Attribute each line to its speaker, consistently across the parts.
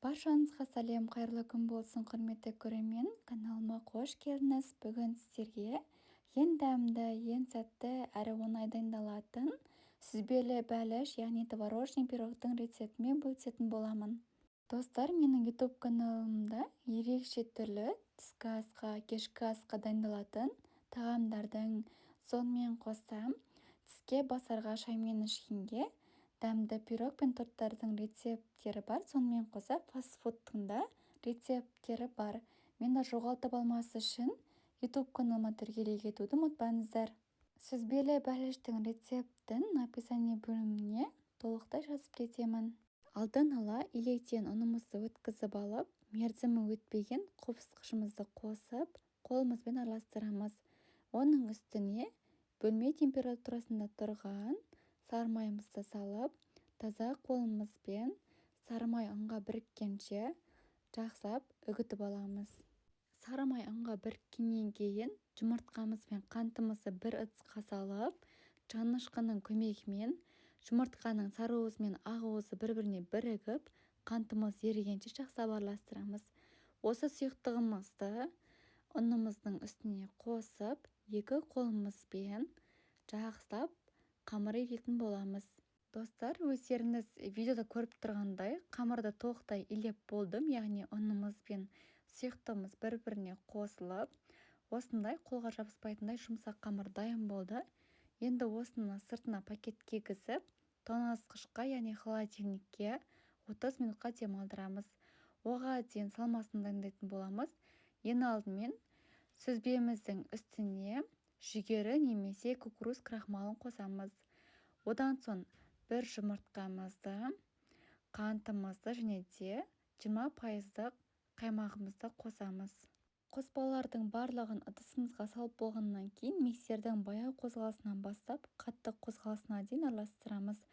Speaker 1: Баршаңызға сәлем, қайырлы күн болсын, құрметті көрермен. Каналыма қош келдіңіз. Бүгін сіздерге ең дәмді, ең сәтті әрі оңай дайындалатын сүзбелі бәліш, яғни творожный пирогтың рецептімен бөлісетін боламын. Достар, менің YouTube каналымда ерекше түрлі түскі асқа, кешкі асқа дайындалатын тағамдардың сонымен қоса түске басарға шаймен ішкенге дәмді пирог пен торттардың рецепттері бар. Сонымен қоса фастфудтың да рецепттері бар. Мені жоғалтып алмас үшін YouTube каналыма тіркеле кетуді ұмытпаңыздар. Сүзбелі бәліштің рецептін описание бөліміне толықтай жазып кетемін. Алдын ала илектен ұнымызды өткізіп алып, мерзімі өтпеген қопсытқышымызды қосып, қолымызбен араластырамыз. Оның үстіне бөлме температурасында тұрған сары майымызды салып, таза қолымызбен сары май ұнға біріккенше жақсылап үгітіп аламыз. Сары май ұнға біріккеннен кейін жұмыртқамыз бен қантымызды бір ыдысқа салып, шанышқының көмегімен жұмыртқаның сары уызы мен ақ уызы бір-біріне бірігіп, қантымыз ерігенше жақсылап араластырамыз. Осы сұйықтығымызды ұнымыздың үстіне қосып, екі қолымызбен жақсылап қамыр илейтін боламыз. Достар, өздеріңіз видеода көріп тұрғандай қамырды толықтай илеп болдым, яғни ұнымыз бен сұйықтығымыз бір-біріне қосылып, осындай қолға жабыспайтындай жұмсақ қамыр дайын болды. Енді осыны сыртына пакет кигізіп, тоңазытқышқа, яғни холодильникке 30 минутқа демалдырамыз. Оған дейін салмасын дайындайтын боламыз. Ең алдымен сүзбеміздің үстіне жүгері немесе кукуруз крахмалын қосамыз. Одан соң бір жұмыртқамызды, қантымызды және де 20% қаймағымызды қосамыз. Қоспалардың барлығын ыдысымызға салып болғаннан кейін миксердің баяу қозғалысынан бастап қатты қозғалысына дейін араластырамыз.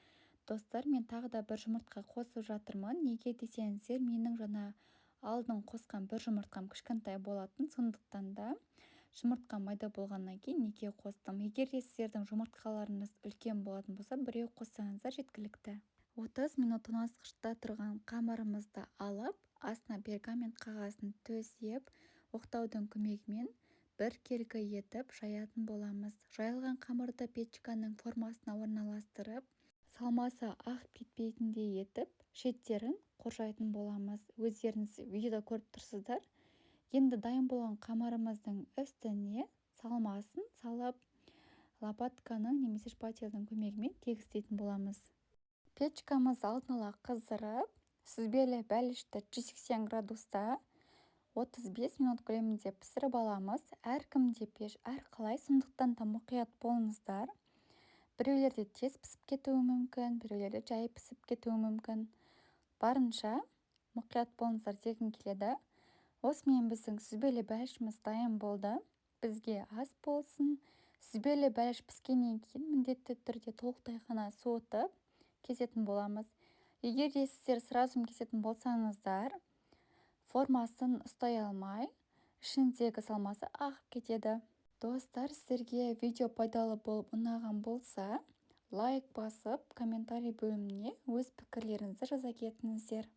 Speaker 1: Достар, мен тағы да бір жұмыртқа қосып жатырмын. Неге десеңіздер, менің жаңа алдын қосқан бір жұмыртқам кішкентай болатын, сондықтан да жұмыртқа майда болғаннан кейін неге қостым. Егер де сіздердің жұмыртқаларыңыз үлкен болатын болса, біреу қоссаңыздар жеткілікті. 30 минут тоңазытқышта тұрған қамырымызды алып, астына пергамент қағазын төсеп, оқтаудың көмегімен бір кергі етіп жаятын боламыз. Жайылған қамырды печканың формасына орналастырып, салмасы ағып кетпейтіндей етіп, шеттерін қоршайтын боламыз. Өздеріңіз видеода көріп тұрсыздар. Енді дайын болған қамырымыздың үстіне салмасын салып, лопатканың немесе шпательдің көмегімен тегістейтін боламыз. Печкамыз алдын ала қыздырып, сүзбелі бәлішті 180 градуста 35 минут көлемінде пісіріп аламыз. Әркімде пеш әрқалай, сондықтан да мұқият болыңыздар. Біреулерде тез пісіп кетуі мүмкін, біреулерде жай пісіп кетуі мүмкін. Барынша мұқият болыңыздар дегім келеді. Осымен біздің сүзбелі бәлішіміз дайын болды. Бізге ас болсын. Сүзбелі бәліш піскеннен кейін міндетті түрде толықтай ғана суытып кесетін боламыз. Егер де сіздер сразу кесетін болсаңыздар, формасын ұстай алмай, ішіндегі салмасы ағып кетеді. Достар, сіздерге видео пайдалы болып ұнаған болса, лайк басып, комментарий бөліміне өз пікірлеріңізді жаза кетіңіздер.